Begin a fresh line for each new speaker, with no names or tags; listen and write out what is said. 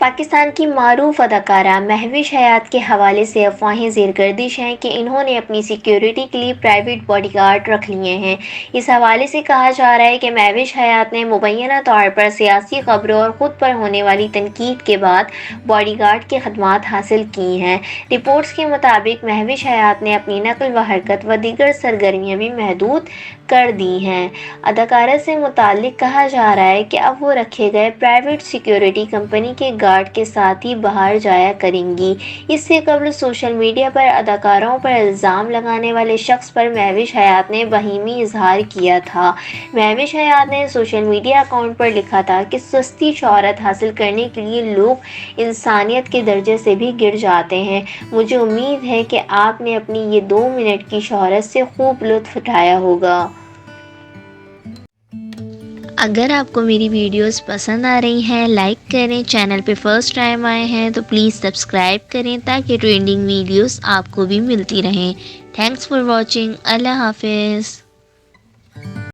پاکستان کی معروف اداکارہ مہوش حیات کے حوالے سے افواہیں زیر گردش ہیں کہ انہوں نے اپنی سیکیورٹی کے لیے پرائیویٹ باڈی گارڈ رکھ لیے ہیں۔ اس حوالے سے کہا جا رہا ہے کہ مہوش حیات نے مبینہ طور پر سیاسی خبروں اور خود پر ہونے والی تنقید کے بعد باڈی گارڈ کی خدمات حاصل کی ہیں۔ رپورٹس کے مطابق مہوش حیات نے اپنی نقل و حرکت و دیگر سرگرمیاں بھی محدود کر دی ہیں۔ اداکارہ سے متعلق کہا جا رہا ہے کہ اب وہ رکھے گئے پرائیویٹ سیکیورٹی کمپنی کے گارڈ کے ساتھ ہی باہر جایا کریں گی۔ اس سے قبل سوشل میڈیا پر اداکاروں پر الزام لگانے والے شخص پر مہوش حیات نے باہمی اظہار کیا تھا۔ مہوش حیات نے سوشل میڈیا اکاؤنٹ پر لکھا تھا کہ سستی شہرت حاصل کرنے کے لیے لوگ انسانیت کے درجے سے بھی گر جاتے ہیں۔ مجھے امید ہے کہ آپ نے اپنی یہ 2 منٹ کی شہرت سے خوب لطف اٹھایا ہوگا۔ اگر آپ کو میری ویڈیوز پسند آ رہی ہیں لائک کریں، چینل پہ فرسٹ ٹائم آئے ہیں تو پلیز سبسکرائب کریں تاکہ ٹرینڈنگ ویڈیوز آپ کو بھی ملتی رہیں۔ Thanks for watching. اللہ حافظ۔